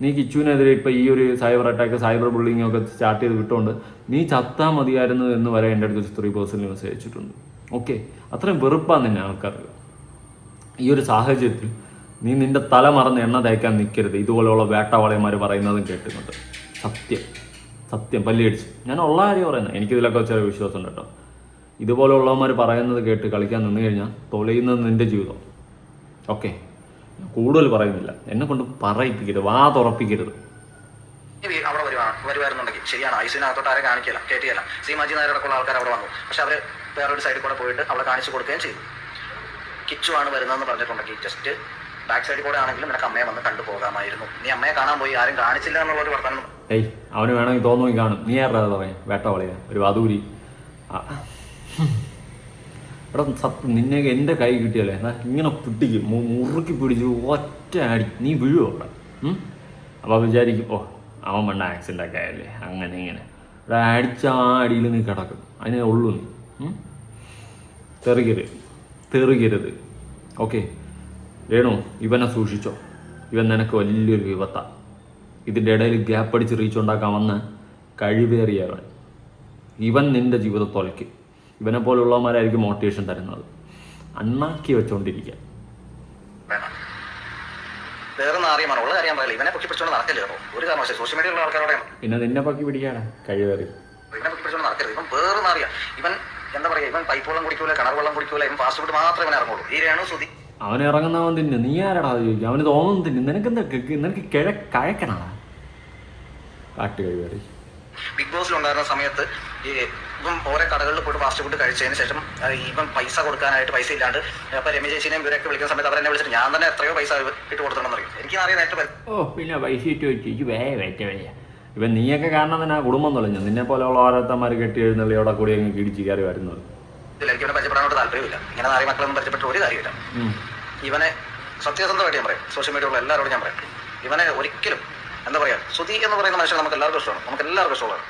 നീ കിച്ചുവിനെതിരെ ഇപ്പം ഈ ഒരു സൈബർ അറ്റാക്ക്, സൈബർ ബുള്ളിങ് ഒക്കെ സ്റ്റാർട്ട് ചെയ്ത് വിട്ടുകൊണ്ട് നീ ചത്താൽ മതിയായിരുന്നു എന്ന് വരെ എൻ്റെ അടുത്ത് ഒരു സ്ത്രീ പേഴ്സണൽ മെസ്സേജ് അയച്ചിട്ടുണ്ട്. ഓക്കെ, അത്രയും വെറുപ്പാണ് നിന്നെ ആൾക്കാർക്ക്. ഈ ഒരു സാഹചര്യത്തിൽ നീ നിൻ്റെ തല മറന്ന് എണ്ണ തയ്ക്കാൻ നിൽക്കരുത്. ഇതുപോലെയുള്ള വേട്ടവാളയന്മാർ പറയുന്നതും കേട്ടുന്നുണ്ട്. സത്യം പല്ലിയടിച്ച് ഞാൻ ഉള്ള കാര്യം പറയുന്നത്. എനിക്കിതിലൊക്കെ ചെറിയ വിശ്വാസമുണ്ട് കേട്ടോ. ഇതുപോലെയുള്ളവന്മാർ പറയുന്നത് കേട്ട് കളിക്കാൻ നിന്ന് കഴിഞ്ഞാൽ തൊലയുന്നത് നിൻ്റെ ജീവിതം. ഓക്കെ, കൂടുതൽ പറയുന്നില്ല, എന്നെ കൊണ്ട് പറയിപ്പിക്കരുത്, വാ തുറപ്പിക്കരുത്. അവിടെ വരുവായിരുന്നുണ്ടെങ്കിൽ ശരിയാണ്, ഐസിനകത്തോട്ട് ആരെ കാണിക്കില്ല, കയറ്റിയല്ല. സീമാജി നായരടക്കമുള്ള ആൾക്കാർ അവിടെ വന്നു. പക്ഷെ അവർ വേറൊരു സൈഡിൽ കൂടെ പോയിട്ട് അവളെ കാണിച്ചു കൊടുക്കുകയും ചെയ്തു. കിച്ചു ആണ് വരുന്നതെന്ന് പറഞ്ഞിട്ടുണ്ടെങ്കിൽ ജസ്റ്റ് ബാക്ക് സൈഡിൽ കൂടെ ആണെങ്കിലും നിനക്ക് അമ്മയെ വന്ന് കണ്ടുപോകാമായിരുന്നു. നീ അമ്മയെ കാണാൻ പോയി, ആരും കാണിച്ചില്ല എന്നുള്ളൊരു വർത്തമാനം. അവന് വേണമെങ്കിൽ തോന്നുമെങ്കിൽ കാണും. നീ ആരുടെ പറയാം വേട്ടവളയാ ഒരു വധൂരി. ഇവിടെ സത്യം നിന്നെ എൻ്റെ കൈ കിട്ടിയല്ലേ ഇങ്ങനെ പിടിക്കും, മുറുക്കി പിടിച്ച് ഒറ്റ അടി നീ വീഴും അവിടെ. അപ്പോൾ വിചാരിക്കും അവൻ വേണ്ട ആക്സിഡൻ്റ് ഒക്കെ ആയല്ലേ അങ്ങനെ ഇങ്ങനെ. ഇവിടെ അടിച്ച ആ അടിയിൽ നീ കിടക്കും, അതിനെ ഉള്ളൂ നീ. തെറുകരുത്. ഓക്കെ രേണു, ഇവനെ സൂക്ഷിച്ചോ. ഇവൻ നിനക്ക് വലിയൊരു വിപത്താണ്. ഇതിൻ്റെ ഇടയിൽ ഗ്യാപ്പ് അടിച്ച് റീച്ച് ഉണ്ടാക്കാൻ വന്ന് കഴിവേറിയവൻ. ഇവൻ നിൻ്റെ ജീവിതം തുലയ്ക്കും. ഇവനെ പോലുള്ളവന്മാരായിരിക്കും മോട്ടിവേഷൻ തരുന്നത്. അണ്ണാക്കി വെച്ചോണ്ടിരിക്കുക. പിന്നെ നിന്നെ പക്കി പിടിക്കാണ് കഴിവേറി. അവൻ ഇറങ്ങുന്നവൻ തിന്നു, നീ ആരടാ ചോദിക്കും. അവന് തോന്നുന്നു തിന്നു. നിനക്ക് കഴക്കണ കാട്ട് കഴിവേറി. ബിഗ് ബോസിലുണ്ടായിരുന്ന സമയത്ത് ഈ ഇപ്പം ഓരോ കടകളിൽ പോയിട്ട് ഫാസ്റ്റ് ഫുഡ് കഴിച്ചതിന് ശേഷം ഇപ്പം പൈസ കൊടുക്കാനായിട്ട് പൈസ ഇല്ലാണ്ട് അപ്പം രമേ ചേച്ചിനെയും ഇവരൊക്കെ വിളിക്കുന്ന സമയത്ത് അവരെന്നെ വിളിച്ചിട്ട് ഞാൻ തന്നെ എത്രയോ പൈസ ഇട്ട് കൊടുത്തിട്ടുണ്ടെന്നറിയും. എനിക്ക് അറിയാം നേരിട്ട്. പിന്നെ പൈസ ഇട്ട് വെച്ച് ഇവൻ നീയൊക്കെ കാരണം തന്നെ ആ കുടുംബം തുളഞ്ഞു. നിന്നെ പോലെയുള്ള ഓരോരുത്തന്മാർ കെട്ടി എഴുന്നള്ളി അവിടെ കൂടി അങ്ങ് കിടിച്ച് കയറി വരുന്നത്. എനിക്ക് ഇവനെ പരിചയപ്പെടാനോട് താല്പര്യമില്ല. ഇങ്ങനെ നാല് മക്കളൊന്നും പരിചയപ്പെട്ട ഒരു കാര്യമില്ല. ഇവനെ സത്യസന്ധമായിട്ട് ഞാൻ പറയും, സോഷ്യൽ മീഡിയയിലുള്ള എല്ലാവരോടും ഞാൻ പറയും, ഇവനെ ഒരിക്കലും എന്താ പറയാ, സുധി എന്ന് പറയുന്ന മനുഷ്യൻ നമുക്ക് എല്ലാവർക്കും ഇഷ്ടമാണ്.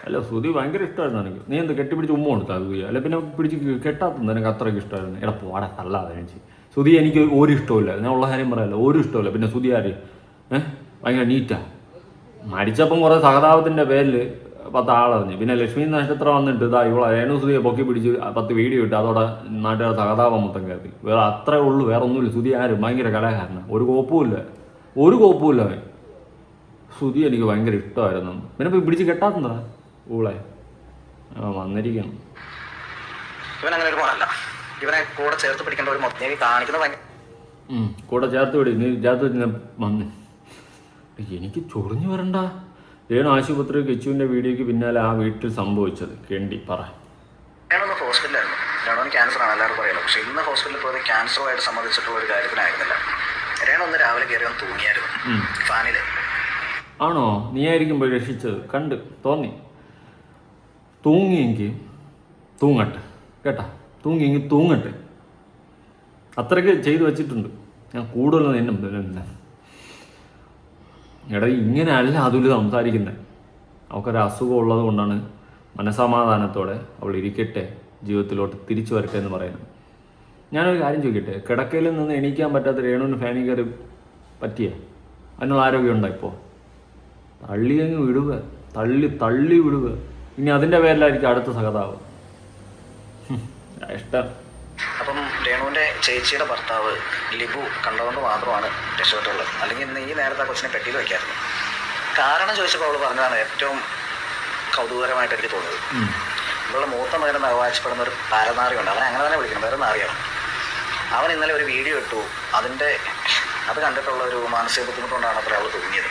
അല്ല, സുധി ഭയങ്കര ഇഷ്ടമായിരുന്നു എനിക്ക്. നീ എന്ത് കെട്ടിപ്പിടിച്ച് ഉമ്മ കൊടുത്താൽ സുധി? അല്ല പിന്നെ പിടിച്ച് കെട്ടാത്തത് എനിക്ക് അത്രയ്ക്ക് ഇഷ്ടമായിരുന്നു. എടാ പോടാ തള്ളാതെ എനിക്ക് സുധി. എനിക്ക് ഒരു ഇഷ്ടമില്ല, ഞാൻ ഉള്ള കാര്യം പറയാമല്ലോ, ഒരു ഇഷ്ടമില്ല. പിന്നെ സുധി ആര് ഭയങ്കര നീറ്റാ. മരിച്ചപ്പം കുറേ സഹതാപത്തിൻ്റെ പേരിൽ 10 ആളറിഞ്ഞു. പിന്നെ ലക്ഷ്മി നക്ഷത്രം വന്നിട്ട് ഇതാ ഇവളെ രേണു സുധിയെ പൊക്കി പിടിച്ച് 10 വീഡിയോ ഇട്ട് അതോടെ നാട്ടുകാർ സഹതാപം മൊത്തം കയറി. വേറെ അത്രേ ഉള്ളൂ, വേറെ ഒന്നുമില്ല. സുധി ആരും ഭയങ്കര കലാകാരനാണ്, ഒരു കോപ്പുമില്ല അവൻ. സുധി എനിക്ക് ഭയങ്കര ഇഷ്ടമായിരുന്നു. പിന്നെ പോയി പിടിച്ച് കെട്ടാത്തതാ ഊളെ വന്നിരിക്കണം. ഇവനങ്ങനെ ഒരു മോനല്ല. ഇവനെ കൂടെ ചേർത്ത് പിടിക്കേണ്ട ഒരു കാണിക്കുന്നത് കൂടെ ചേർത്ത് പിടി. നീ ചേർത്ത് വന്ന് എനിക്ക് ചൊറിഞ്ഞു വരണ്ട. രേണു ആശുപത്രി കിച്ചുവിൻ്റെ വീഡിയോയ്ക്ക് പിന്നാലെ ആ വീട്ടിൽ സംഭവിച്ചത് കേണ്ടി പറ. ഞാനൊന്ന് ഹോസ്പിറ്റലായിരുന്നു. രേണുവിന് ക്യാൻസറാണ് എല്ലാവരും പറയുന്നത്. പക്ഷെ ഇന്ന് ഹോസ്പിറ്റലിൽ പോയത് ക്യാൻസറുമായിട്ട് സംബന്ധിച്ചിട്ടുള്ള ഒരു കാര്യത്തിനായിരുന്നില്ല. രേണു ഒന്ന് രാവിലെ കയറി ഒന്ന് തൂങ്ങിയായിരുന്നു ഫാനിൽ. ആണോ? നീ ആയിരിക്കും പോയി രക്ഷിച്ചത് കണ്ട് തോന്നി. തൂങ്ങിയെങ്കിൽ തൂങ്ങട്ടെ കേട്ടാ, തൂങ്ങിയെങ്കിൽ തൂങ്ങട്ടെ. അത്രയ്ക്ക് ചെയ്തു വച്ചിട്ടുണ്ട് ഞാൻ. കൂടുതലൊന്നും എന്നെ എടാ ഇങ്ങനെ അല്ല അതുല് സംസാരിക്കുന്നത്. അവൾക്കൊരു അസുഖം ഉള്ളത് കൊണ്ടാണ് മനസമാധാനത്തോടെ അവൾ ഇരിക്കട്ടെ, ജീവിതത്തിലോട്ട് തിരിച്ചു വരട്ടെ എന്ന് പറയുന്നത്. ഞാനൊരു കാര്യം ചോദിക്കട്ടെ, കിടക്കയിൽ നിന്ന് എണീക്കാൻ പറ്റാത്ത രേണുവിന് ഫാനിൽ കയറി പറ്റിയ അതിനുള്ള ആരോഗ്യമുണ്ടോ ഇപ്പോൾ? തള്ളി അങ്ങ് വിടുക, തള്ളി വിടുക. ഇനി അതിൻ്റെ പേരിലായിരിക്കും അടുത്ത സഹതാവ്. ഇഷ്ടം. അപ്പം രേണുവിൻ്റെ ചേച്ചിയുടെ ഭർത്താവ് ലിബു കണ്ടതുകൊണ്ട് മാത്രമാണ് രക്ഷപ്പെട്ടുള്ളത്. അല്ലെങ്കിൽ ഇന്ന് ഈ നേരത്തെ കൊച്ചിനെ പെട്ടിയിൽ വയ്ക്കായിരുന്നു. കാരണം ചോദിച്ചപ്പോൾ അവൾ പറഞ്ഞതാണ് ഏറ്റവും കൗതുകരമായിട്ട് എനിക്ക് തോന്നിയത്. ഇവളുടെ മൂത്ത മകനെന്ന് അവകാശപ്പെടുന്ന ഒരു പാരനാറിയുണ്ട്, അവനെ അങ്ങനെ തന്നെ വിളിക്കണം, വേറെ നാറിയാണ്. അവൻ ഇന്നലെ ഒരു വീഡിയോ ഇട്ടു. അത് കണ്ടിട്ടുള്ള ഒരു മാനസിക ബുദ്ധിമുട്ടുകൊണ്ടാണ് അത്ര അവൾ തൂങ്ങിയത്.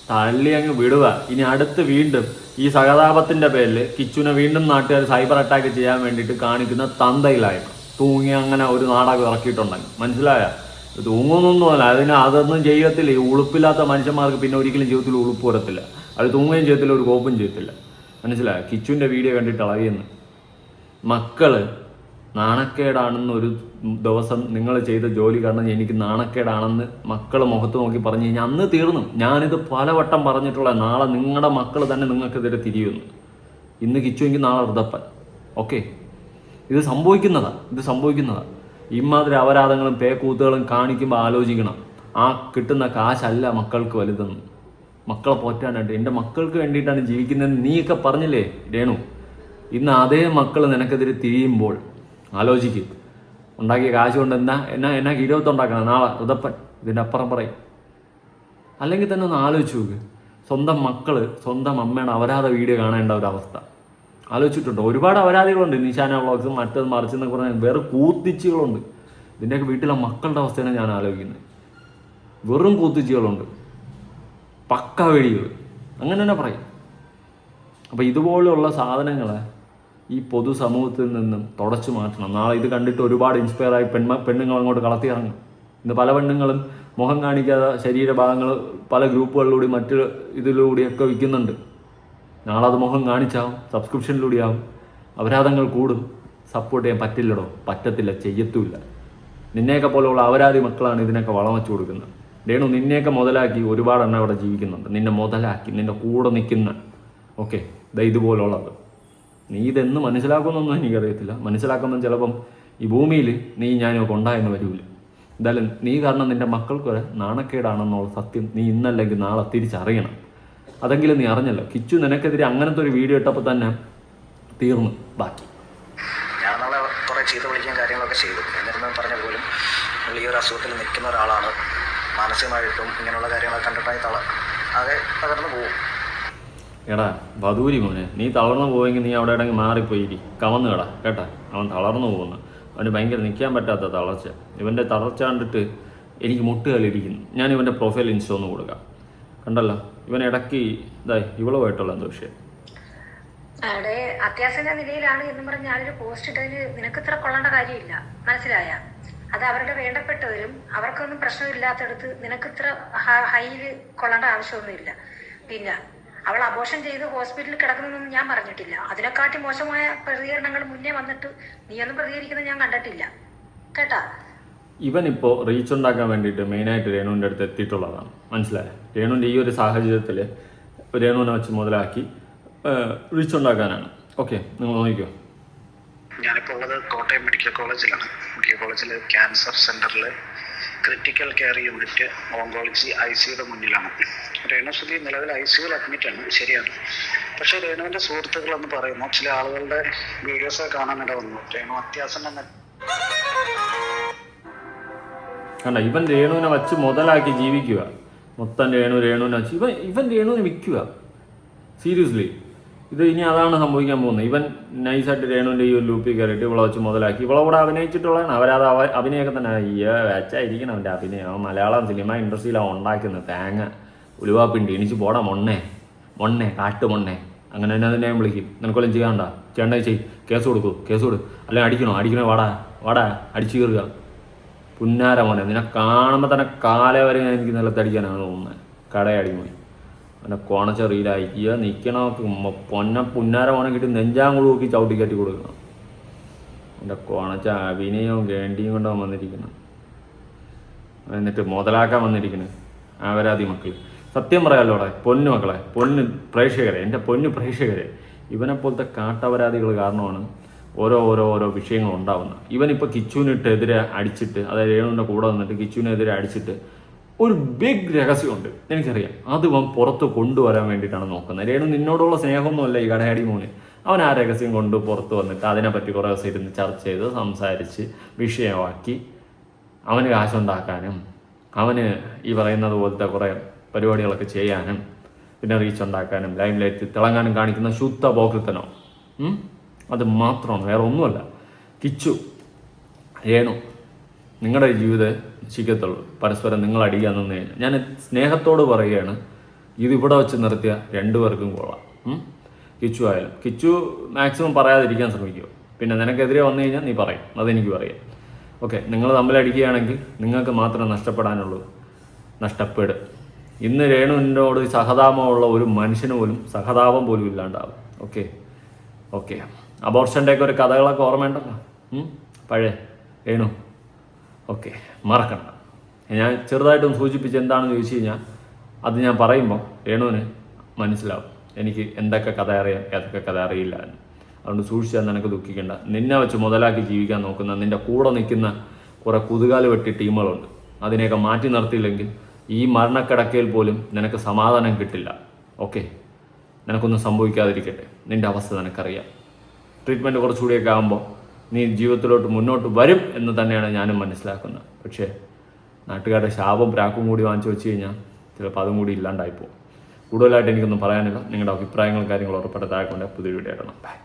തള്ളി അങ്ങ് വിടുക. ഇനി അടുത്ത് വീണ്ടും ഈ സഹതാപത്തിന്റെ പേരിൽ കിച്ചുവിനെ വീണ്ടും നാട്ടുകാർ സൈബർ അറ്റാക്ക് ചെയ്യാൻ വേണ്ടിയിട്ട് കാണിക്കുന്ന തന്തയിലായിരുന്നു. തൂങ്ങി അങ്ങനെ ഒരു നാടകം ഇറക്കിയിട്ടുണ്ടെങ്കിൽ മനസ്സിലായ? തൂങ്ങുന്നൊന്നുമല്ല, അതൊന്നും ചെയ്യത്തില്ല. ഈ ഉളുപ്പില്ലാത്ത മനുഷ്യന്മാർക്ക് പിന്നെ ഒരിക്കലും ജീവിതത്തിൽ ഉളുപ്പ് വരത്തില്ല. അത് തൂങ്ങുകയും ചെയ്യത്തില്ല, ഒരു കോപ്പും ചെയ്യത്തില്ല. മനസ്സിലായ? കിച്ചുവിൻ്റെ വീഡിയോ കണ്ടിട്ട് അളവിയെന്ന്. മക്കള് നാണക്കേടാണെന്നൊരു ദിവസം നിങ്ങൾ ചെയ്ത ജോലി കാരണം എനിക്ക് നാണക്കേടാണെന്ന് മക്കൾ മുഖത്ത് നോക്കി പറഞ്ഞു കഴിഞ്ഞാൽ അന്ന് തീർന്നു. ഞാനിത് പലവട്ടം പറഞ്ഞിട്ടുള്ള, നാളെ നിങ്ങളുടെ മക്കൾ തന്നെ നിങ്ങൾക്കെതിരെ തിരിയുന്നു. ഇന്ന് കിച്ചുവെങ്കിൽ നാളെ ഋതപ്പൻ. ഓക്കെ, ഇത് സംഭവിക്കുന്നതാ. ഇമാതിരി അപരാധങ്ങളും പേക്കൂത്തുകളും കാണിക്കുമ്പോൾ ആലോചിക്കണം, ആ കിട്ടുന്ന കാശല്ല മക്കൾക്ക് വലുതെന്ന്. മക്കളെ പോറ്റാനായിട്ട് എൻ്റെ മക്കൾക്ക് വേണ്ടിയിട്ടാണ് ജീവിക്കുന്നതെന്ന് നീയൊക്കെ പറഞ്ഞില്ലേ രേണു? ഇന്ന് അതേ മക്കൾ നിനക്കെതിരെ തിരിയുമ്പോൾ ആലോചിക്കും, ഉണ്ടാക്കിയ കാശ് കൊണ്ട് എന്നാ ഇരുപത്തുണ്ടാക്കണം നാളെ ഋതപ്പൻ. ഇതിൻ്റെ അപ്പുറം പറയും. അല്ലെങ്കിൽ തന്നെ ഒന്ന് ആലോചിച്ച് നോക്ക്, സ്വന്തം മക്കൾ സ്വന്തം അമ്മയുടെ അപരാധ വീഡിയോ കാണേണ്ട ഒരവസ്ഥ ആലോചിച്ചിട്ടുണ്ടോ? ഒരുപാട് അപരാധികളുണ്ട്, നിശാന വ്ളോഗ്സും മറ്റത് മറിച്ചെന്നൊക്കെ പറഞ്ഞാൽ വേറെ കൂത്തിച്ചികളുണ്ട്. ഇതിൻ്റെയൊക്കെ വീട്ടിലെ മക്കളുടെ അവസ്ഥയാണ് ഞാൻ ആലോചിക്കുന്നത്. വെറും കൂത്തിച്ചികളുണ്ട്, പക്ക വെടികൾ, അങ്ങനെ തന്നെ പറയും. അപ്പോൾ ഇതുപോലെയുള്ള സാധനങ്ങളെ ഈ പൊതുസമൂഹത്തിൽ നിന്നും തുടച്ചു മാറ്റണം. നാളെ ഇത് കണ്ടിട്ട് ഒരുപാട് ഇൻസ്പയറായി പെണ്ണുങ്ങൾ അങ്ങോട്ട് കളത്തി ഇറങ്ങും. ഇന്ന് പല പെണ്ണുങ്ങളും മുഖം കാണിക്കാതെ ശരീരഭാഗങ്ങൾ പല ഗ്രൂപ്പുകളിലൂടെ മറ്റ് ഇതിലൂടെയൊക്കെ വിൽക്കുന്നുണ്ട്. നാളെ അത് മുഖം കാണിച്ചാവും, സബ്സ്ക്രിപ്ഷനിലൂടെയാവും, അപരാധങ്ങൾ കൂടും. സപ്പോർട്ട് ചെയ്യാൻ പറ്റത്തില്ല, ചെയ്യത്തുമില്ല. നിന്നെയൊക്കെ പോലെയുള്ള അപരാധി മക്കളാണ് ഇതിനൊക്കെ വളം വെച്ച് കൊടുക്കുന്നത്. രേണു, നിന്നെയൊക്കെ മുതലാക്കി ഒരുപാട് എണ്ണം ഇവിടെ ജീവിക്കുന്നുണ്ട്. നിന്നെ മുതലാക്കി നിന്റെ കൂടെ നിൽക്കുന്ന ഓക്കെ ഇതുപോലുള്ളത്. നീ ഇതെന്ന് മനസ്സിലാക്കുമെന്നൊന്നും എനിക്കറിയത്തില്ല. മനസ്സിലാക്കുമ്പോൾ ചിലപ്പം ഈ ഭൂമിയിൽ നീ ഞാനൊക്കെ ഉണ്ടായെന്ന് വരില്ല. എന്തായാലും നീ കാരണം നിൻ്റെ മക്കൾക്ക് വരെ നാണക്കേടാണെന്നുള്ള സത്യം നീ ഇന്നല്ലെങ്കിൽ നാളെ തിരിച്ചറിയണം. അതെങ്കിലും നീ അറിഞ്ഞല്ലോ. കിച്ചു നിനക്കെതിരെ അങ്ങനത്തെ ഒരു വീഡിയോ ഇട്ടപ്പോൾ തന്നെ തീർന്നു ബാക്കി. ഞാൻ നാളെ കുറേ ചീത്ത വിളിക്കുകയും കാര്യങ്ങളൊക്കെ ചെയ്തു. എന്നിരുന്നു പറഞ്ഞ പോലും ഈ ഒരു അസുഖത്തിൽ നിൽക്കുന്ന ഒരാളാണ്. മാനസികമായിട്ടും ഇങ്ങനെയുള്ള കാര്യങ്ങളൊക്കെ കണ്ടിട്ടായി ആകെ തകർന്നു പോകും. എടാ വധൂരി മോനെ, നീ തളർന്നു പോയെങ്കിൽ നീ അവിടെ ഇടങ്ങി മാറിപ്പോയി കവന്ന് കേട്ടാ. അവൻ തളർന്നു പോകുന്നു. അവന് ഭയങ്കര നിൽക്കാൻ പറ്റാത്ത തളർച്ച. ഇവൻ്റെ തളർച്ച കണ്ടിട്ട് എനിക്ക് മുട്ടുകാലിരിക്കുന്നു. ഞാൻ ഇവൻ്റെ പ്രൊഫൈൽ ഇൻസ്റ്റ ഒന്ന് കൊടുക്കാം. കണ്ടല്ലോ, ഇവൻ ഇടയ്ക്ക് ഇതായി ഇവളുമായിട്ടുള്ള എന്തോ വിഷയം. അവിടെ അത്യാവശ്യ നിലയിലാണ് എന്ന് പറഞ്ഞ് ഞാനൊരു പോസ്റ്റ് ഇട്ടതിന് നിനക്ക് ഇത്ര കൊള്ളേണ്ട കാര്യമില്ല, മനസ്സിലായ? അത് അവരുടെ വേണ്ടപ്പെട്ടവരും അവർക്കൊന്നും പ്രശ്നമില്ലാത്തടത്ത് നിനക്ക് ഇത്ര ഹൈയില് കൊള്ളേണ്ട ആവശ്യമൊന്നുമില്ല. പിന്നെ അവൾ അബോർഷൻ ചെയ്ത് ഹോസ്പിറ്റലിൽ കിടക്കുന്നതൊന്നും ഞാൻ പറഞ്ഞിട്ടില്ല. അതിനെക്കാട്ടി മോശമായ പ്രതികരണങ്ങൾ മുന്നേ വന്നിട്ട് നീയൊന്നും പ്രതികരിക്കുന്നത് ഞാൻ കണ്ടിട്ടില്ല കേട്ടാ. ഇവനിപ്പോൾ റീച്ച് ഉണ്ടാക്കാൻ വേണ്ടിയിട്ട് മെയിനായിട്ട് രേണുവിൻ്റെ അടുത്ത് എത്തിയിട്ടുള്ളതാണ്, മനസ്സിലായ? രേണുവിൻ്റെ ഈ ഒരു സാഹചര്യത്തിൽ രേണുവിനെ വെച്ച് മുതലാക്കി റീച്ച് ഉണ്ടാക്കാനാണ്. ഓക്കെ, നിങ്ങൾ നോക്കിക്കോ. ഞാനിപ്പോൾ ഉള്ളത് കോട്ടയം മെഡിക്കൽ കോളേജിലാണ്. മെഡിക്കൽ കോളേജിൽ ക്യാൻസർ സെൻ്ററിൽ ക്രിട്ടിക്കൽ കെയർ യൂണിറ്റ് ഓങ്കോളജി ICUയുടെ മുന്നിലാണ്. രേണുസുതി നിലവിൽ ICUയിൽ അഡ്മിറ്റാണ്, ശരിയാണ്. പക്ഷേ രേണുവിൻ്റെ സുഹൃത്തുക്കളെന്ന് പറയുമ്പോൾ ചില ആളുകളുടെ വീഡിയോസൊക്കെ കാണാനിട വന്നു. രേണു അത്യാസന്ന കണ്ട, ഇവൻ രേണുവിനെ വച്ച് മുതലാക്കി ജീവിക്കുക. മൊത്തം രേണുവിനെ വച്ച് ഇവൻ രേണുവിനെ വിൽക്കുക. സീരിയസ്ലി, ഇത് ഇനി അതാണ് സംഭവിക്കാൻ പോകുന്നത്. ഇവൻ നൈസായിട്ട് രേണുവിൻ്റെ ഈ ഒരു ലൂപ്പിൽ കയറിയിട്ട് ഇവളെ വെച്ച് മുതലാക്കി ഇവളെ കൂടെ അഭിനയിച്ചിട്ടുള്ളതാണ്. അവരത് അഭിനയൊക്കെ തന്നെ വെച്ചായിരിക്കണം അവൻ്റെ അഭിനയം. മലയാളം സിനിമ ഇൻഡസ്ട്രിയിലാണ് ഉണ്ടാക്കുന്നത്. തേങ്ങ ഉലുവാപ്പിണ്ടി എണിച്ച് പോടാ മൊണ്ണേ കാട്ടുമൊണ്ണേ, അങ്ങനെ തന്നെ അതിനെ ഞാൻ വിളിക്കും. നിനക്കൊല്ലം ചെയ്യാണ്ട ചെയ്യ്, കേസ് കൊടു, അല്ലെങ്കിൽ അടിക്കണോ വാടാ അടിച്ചു കയറുക. പുന്നാര മോനെ, നിന്നെ കാണുമ്പോൾ തന്നെ കാലേ വരെ എനിക്ക് നിലത്തടിക്കാനാണ് തോന്നുന്നത്. കടയടിമോൻ അവൻ്റെ കോണച്ചെറിയിലായിക്കുക നിൽക്കണ പുന്നാര മോനെ കിട്ടി നെഞ്ചാങ്കുളി നോക്കി ചവിട്ടി കയറ്റി കൊടുക്കണം. എൻ്റെ കോണച്ച അഭിനയവും ഗേണ്ടിയും കൊണ്ടാണ് വന്നിരിക്കുന്നത്. എന്നിട്ട് മുതലാക്കാൻ വന്നിരിക്കുന്നത് അവരാതി മക്കൾ. സത്യം പറയാമല്ലോടെ പൊന്നു മക്കളെ, പ്രേക്ഷകരെ, എൻ്റെ പൊന്നു പ്രേക്ഷകരെ, ഇവനെപ്പോലത്തെ കാട്ടപരാധികൾ കാരണമാണ് ഓരോ വിഷയങ്ങൾ ഉണ്ടാവുന്നത്. ഇവനിപ്പോൾ കിച്ചുവിനെതിരെ അടിച്ചിട്ട്, അതായത് രേണുവിൻ്റെ കൂടെ വന്നിട്ട് കിച്ചുവിനെതിരെ അടിച്ചിട്ട് ഒരു ബിഗ് രഹസ്യമുണ്ട്, എനിക്കറിയാം. അത് ഇവൻ പുറത്ത് കൊണ്ടുവരാൻ വേണ്ടിയിട്ടാണ് നോക്കുന്നത്. രേണു നിന്നോടുള്ള സ്നേഹമൊന്നുമല്ല ഈ കടയാടി മോന്. അവൻ ആ രഹസ്യം കൊണ്ട് പുറത്ത് വന്നിട്ട് അതിനെപ്പറ്റി കുറേ ദിവസം ഇരുന്ന് ചർച്ച ചെയ്ത് സംസാരിച്ച് വിഷയമാക്കി അവന് കാശുണ്ടാക്കാനും അവന് ഈ പറയുന്നത് പോലത്തെ കുറേ പരിപാടികളൊക്കെ ചെയ്യാനും പിന്നെ റീച്ച് ഉണ്ടാക്കാനും ലൈം ലൈറ്റ് തിളങ്ങാനും കാണിക്കുന്ന ശുദ്ധ പോക്കൃത്തനോ. അത് മാത്രമാണ്, വേറെ ഒന്നുമല്ല. കിച്ചു രേണു നിങ്ങളുടെ ജീവിതം നശിക്കത്തുള്ളൂ. പരസ്പരം നിങ്ങൾ അടിക്കാൻ നിന്ന് കഴിഞ്ഞാൽ ഞാൻ സ്നേഹത്തോട് പറയുകയാണ്, ഇതിവിടെ വെച്ച് നിർത്തിയ രണ്ടുപേർക്കും കൊള്ളാം. കിച്ചു ആയാലും കിച്ചു മാക്സിമം പറയാതിരിക്കാൻ ശ്രമിക്കുക. പിന്നെ നിനക്കെതിരെ വന്നു കഴിഞ്ഞാൽ നീ പറയും, അതെനിക്ക് പറയാം. ഓക്കെ, നിങ്ങൾ തമ്മിലടിക്കുകയാണെങ്കിൽ നിങ്ങൾക്ക് മാത്രമേ നഷ്ടപ്പെടാനുള്ളൂ. നഷ്ടപ്പെടും. ഇന്ന് രേണുവിനോട് സഹതാപമുള്ള ഒരു മനുഷ്യന് പോലും സഹതാപം പോലും ഇല്ലാണ്ടാവും. ഓക്കെ അബോർഷൻ്റെയൊക്കെ ഒരു കഥകളൊക്കെ ഓർമ്മയുണ്ടല്ലോ പഴയ രേണു. ഓക്കെ, മറക്കണ്ട. ഞാൻ ചെറുതായിട്ടൊന്ന് സൂചിപ്പിച്ച് എന്താണെന്ന് ചോദിച്ചു കഴിഞ്ഞാൽ അത് ഞാൻ പറയുമ്പോൾ രേണുവിന് മനസ്സിലാവും എനിക്ക് എന്തൊക്കെ കഥ അറിയാം, ഏതൊക്കെ കഥ അറിയില്ല എന്ന്. അതുകൊണ്ട് സൂക്ഷിച്ചാൽ നിനക്ക് ദുഃഖിക്കേണ്ട. നിന്നെ വെച്ച് മുതലാക്കി ജീവിക്കാൻ നോക്കുന്ന നിൻ്റെ കൂടെ നിൽക്കുന്ന കുറേ കുതുകാല് വെട്ടി ടീമുകളുണ്ട്. അതിനെയൊക്കെ മാറ്റി നിർത്തിയില്ലെങ്കിൽ ഈ മരണക്കിടക്കയിൽ പോലും നിനക്ക് സമാധാനം കിട്ടില്ല. ഓക്കെ, നിനക്കൊന്നും സംഭവിക്കാതിരിക്കട്ടെ. നിൻ്റെ അവസ്ഥ നിനക്കറിയാം. ട്രീറ്റ്മെൻറ്റ് കുറച്ചുകൂടിയൊക്കെ ആകുമ്പോൾ നീ ജീവിതത്തിലോട്ട് മുന്നോട്ട് വരും എന്ന് തന്നെയാണ് ഞാനും മനസ്സിലാക്കുന്നത്. പക്ഷേ നാട്ടുകാരുടെ ശാപം പ്രാക്കും കൂടി വാങ്ങിച്ചു വെച്ച് കഴിഞ്ഞാൽ ചിലപ്പോൾ അതും കൂടി ഇല്ലാണ്ടായിപ്പോൾ. കൂടുതലായിട്ട് എനിക്കൊന്നും പറയാനില്ല. നിങ്ങളുടെ അഭിപ്രായങ്ങളും കാര്യങ്ങളും ഉറപ്പായിട്ട് താഴെ കൊണ്ട് പുതിയ വീഡിയോ ഇടണം. ബൈ.